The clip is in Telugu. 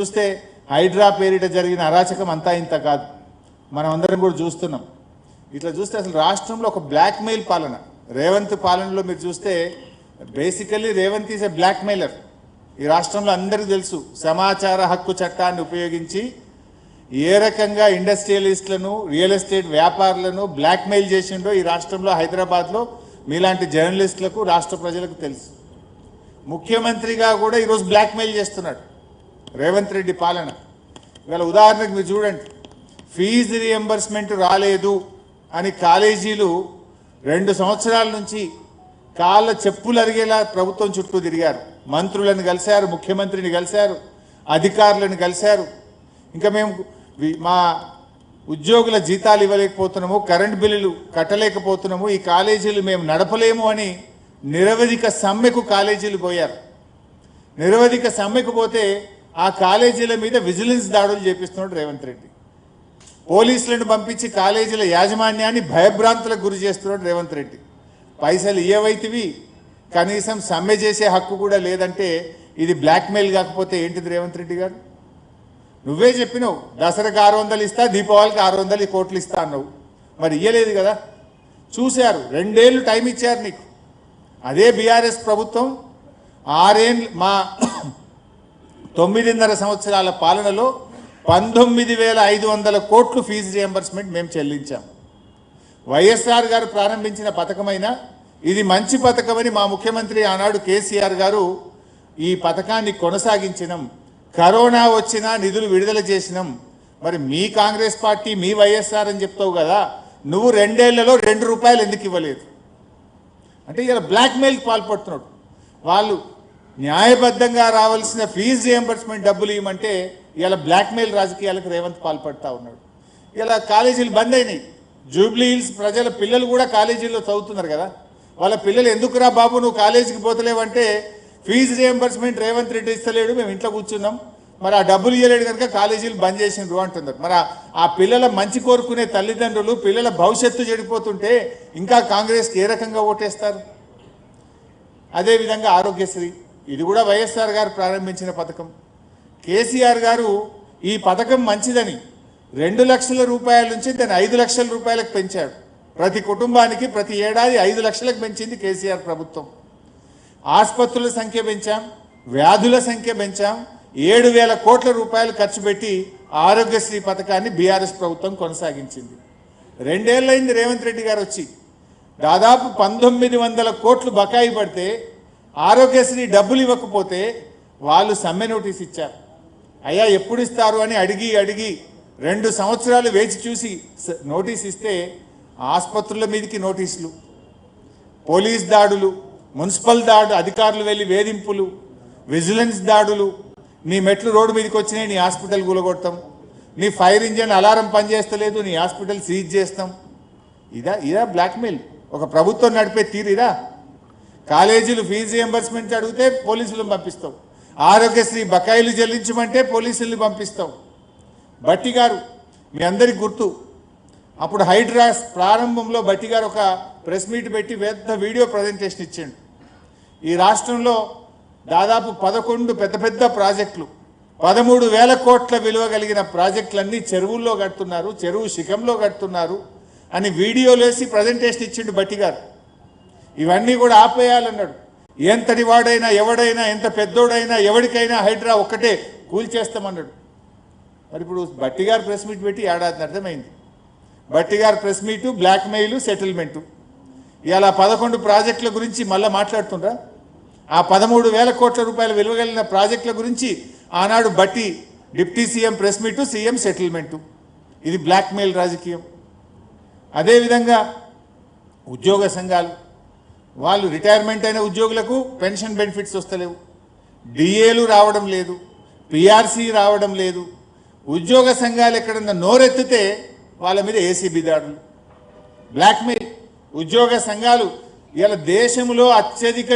చూస్తే హైడ్రా పేరిట జరిగిన అరాచకం అంతా ఇంత కాదు. మనం అందరం కూడా చూస్తున్నాం. ఇట్లా చూస్తే అసలు రాష్ట్రంలో ఒక బ్లాక్మెయిల్ పాలన, రేవంత్ పాలనలో మీరు చూస్తే basically Revanth is a blackmailer. ఈ రాష్ట్రంలో అందరికీ తెలుసు సమాచార హక్కు చట్టాన్ని ఉపయోగించి ఏ రకంగా ఇండస్ట్రియలిస్టులను, రియల్ ఎస్టేట్ వ్యాపారులను బ్లాక్మెయిల్ చేసిండో ఈ రాష్ట్రంలో, హైదరాబాద్లో మీలాంటి జర్నలిస్టులకు, రాష్ట్ర ప్రజలకు తెలుసు. ముఖ్యమంత్రిగా కూడా ఈరోజు బ్లాక్మెయిల్ చేస్తున్నాడు రేవంత్ రెడ్డి పాలన. ఇవాళ ఉదాహరణకు మీరు చూడండి, ఫీజు రియంబర్స్మెంట్ రాలేదు అని కాలేజీలు 2 సంవత్సరాల నుంచి కాళ్ళ చెప్పులు అరిగేలా ప్రభుత్వం చుట్టూ తిరిగారు. మంత్రులను కలిశారు, ముఖ్యమంత్రిని కలిశారు, అధికారులను కలిశారు. ఇంకా మేము మా ఉద్యోగుల జీతాలు ఇవ్వలేకపోతున్నాము, కరెంట్ బిల్లులు కట్టలేకపోతున్నాము, ఈ కాలేజీలు మేము నడపలేము అని నిరవధిక సమ్మెకు కాలేజీలు పోయారు. నిరవధిక సమ్మెకు పోతే ఆ కాలేజీల మీద విజిలెన్స్ దాడులు చేపిస్తున్నాడు రేవంత్ రెడ్డి. పోలీసులను పంపించి కాలేజీల యాజమాన్యాన్ని భయభ్రాంతులకు గురి చేస్తున్నాడు రేవంత్ రెడ్డి. పైసలు ఇయ్యవైతివి, కనీసం సమ్మె చేసే హక్కు కూడా లేదంటే ఇది బ్లాక్మెయిల్ కాకపోతే ఏంటిది రేవంత్ రెడ్డి గారు? నువ్వే చెప్పినావు దసరాకు 600 ఇస్తా, దీపావళికి 600 కోట్లు ఇస్తా అన్నావు. మరి ఇయ్యలేదు కదా. చూశారు, 2 ఏళ్ళు టైం ఇచ్చారు నీకు. అదే బీఆర్ఎస్ ప్రభుత్వం 6 ఏళ్ళు మా 9.5 సంవత్సరాల పాలనలో 19,500 కోట్లు ఫీజు రియంబర్స్మెంట్ మేము చెల్లించాం. వైఎస్ఆర్ గారు ప్రారంభించిన పథకమైన ఇది మంచి పథకమని మా ముఖ్యమంత్రి ఆనాడు కేసీఆర్ గారు ఈ పథకాన్ని కొనసాగించినాం. కరోనా వచ్చినా నిధులు విడుదల చేసినాం. మరి మీ కాంగ్రెస్ పార్టీ, మీ వైఎస్ఆర్ అని చెప్తావు కదా, నువ్వు 2 ఏళ్లలో 2 రూపాయలు ఎందుకు ఇవ్వలేదు అంటే ఇలా బ్లాక్మెయిల్కి పాల్పడుతున్నాడు. వాళ్ళు న్యాయబద్ధంగా రావాల్సిన ఫీజు రియంబర్స్మెంట్ డబ్బులు ఇవ్వమంటే ఇలా బ్లాక్మెయిల్ రాజకీయాలకు రేవంత్ పాల్పడతా ఉన్నాడు. ఇలా కాలేజీలు బంద్ అయినాయి. జూబ్లీ హిల్స్ ప్రజల పిల్లలు కూడా కాలేజీల్లో చదువుతున్నారు కదా, వాళ్ళ పిల్లలు ఎందుకురా బాబు నువ్వు కాలేజీకి పోతలేవంటే ఫీజు రియంబర్స్మెంట్ రేవంత్ రెడ్డి ఇస్తలేడు, మేము ఇంట్లో కూర్చున్నాం, మరి ఆ డబ్బులు ఇవ్వలేడు కనుక కాలేజీలు బంద్ చేసిండ్రు అంటున్నారు. మరి ఆ పిల్లల మంచి కోరుకునే తల్లిదండ్రులు పిల్లల భవిష్యత్తు చెడిపోతుంటే ఇంకా కాంగ్రెస్కి ఏ రకంగా ఓటేస్తారు? అదేవిధంగా ఆరోగ్యశ్రీ, ఇది కూడా వైఎస్ఆర్ గారు ప్రారంభించిన పథకం. కేసీఆర్ గారు ఈ పథకం మంచిదని 2 లక్షల రూపాయల నుంచి దాన్ని 5 లక్షల రూపాయలకు పెంచాడు. ప్రతి కుటుంబానికి ప్రతి ఏడాది 5 లక్షలకు పెంచింది కేసీఆర్ ప్రభుత్వం. ఆసుపత్రుల సంఖ్య పెంచాం, వ్యాధుల సంఖ్య పెంచాం, 7,000 కోట్ల రూపాయలు ఖర్చు పెట్టి ఆరోగ్యశ్రీ పథకాన్ని బీఆర్ఎస్ ప్రభుత్వం కొనసాగించింది. 2 ఏళ్ళైంది రేవంత్ రెడ్డి గారు వచ్చి. దాదాపు 1900 కోట్లు బకాయి పడితే ఆరోగ్యశ్రీ డబ్బులు ఇవ్వకపోతే వాళ్ళు సమ్మె నోటీస్ ఇచ్చారు. అయ్యా ఎప్పుడు ఇస్తారు అని అడిగి 2 సంవత్సరాలు వేచి చూసి నోటీస్ ఇస్తే ఆసుపత్రుల మీదకి నోటీసులు, పోలీస్ దాడులు, మున్సిపల్ దాడు అధికారులు వెళ్ళి వేధింపులు, విజిలెన్స్ దాడులు, నీ మెట్లు రోడ్డు మీదకి వచ్చినాయి, నీ హాస్పిటల్ కూలగొడతాం, నీ ఫైర్ ఇంజన్ అలారం పనిచేస్తలేదు, నీ హాస్పిటల్ సీజ్ చేస్తాం. ఇదా బ్లాక్మెయిల్? ఒక ప్రభుత్వం నడిపే తీరిరా? కాలేజీలు ఫీజు రియంబర్స్మెంట్ అడిగితే పోలీసులను పంపిస్తావు, ఆరోగ్యశ్రీ బకాయిలు చెల్లించమంటే పోలీసుల్ని పంపిస్తావు. భట్టి గారు మీ అందరికి గుర్తు, అప్పుడు హైడ్రాస్ ప్రారంభంలో భట్టి గారు ఒక ప్రెస్ మీట్ పెట్టి పెద్ద వీడియో ప్రజెంటేషన్ ఇచ్చాడు. ఈ రాష్ట్రంలో దాదాపు 11 పెద్ద ప్రాజెక్టులు, 13,000 కోట్ల విలువ కలిగిన ప్రాజెక్టులన్నీ చెరువుల్లో కడుతున్నారు, చెరువు శిఖంలో కడుతున్నారు అని వీడియోలు వేసి ప్రజెంటేషన్ ఇచ్చిండు భట్టి గారు. ఇవన్నీ కూడా ఆపేయాలన్నాడు. ఎంతటి వాడైనా, ఎవడైనా, ఎంత పెద్దోడైనా, ఎవరికైనా హైడ్రా ఒక్కటే కూల్చేస్తామన్నాడు. మరి ఇప్పుడు భట్టి గారు ప్రెస్ మీట్ పెట్టి ఏడాది అర్థమైంది. భట్టి గారు ప్రెస్ మీటు, బ్లాక్మెయిల్, సెటిల్మెంటు. ఇలా 11 ప్రాజెక్టుల గురించి మళ్ళీ మాట్లాడుతుండ్రా? ఆ 13,000 కోట్ల రూపాయల విలువ కలిగిన ప్రాజెక్టుల గురించి ఆనాడు Bhatti deputy CM press meet, CM settlement. ఇది బ్లాక్మెయిల్ రాజకీయం. అదేవిధంగా ఉద్యోగ సంఘాలు, వాళ్ళు రిటైర్మెంట్ అయిన ఉద్యోగులకు పెన్షన్ బెనిఫిట్స్ వస్తలేవు, డిఏలు రావడం లేదు, పిఆర్సీ రావడం లేదు. ఉద్యోగ సంఘాలు ఎక్కడన్నా నోరెత్తితే వాళ్ళ మీద ఏసీబీ దాడులు, బ్లాక్మెయిల్. ఉద్యోగ సంఘాలు ఇలా దేశంలో అత్యధిక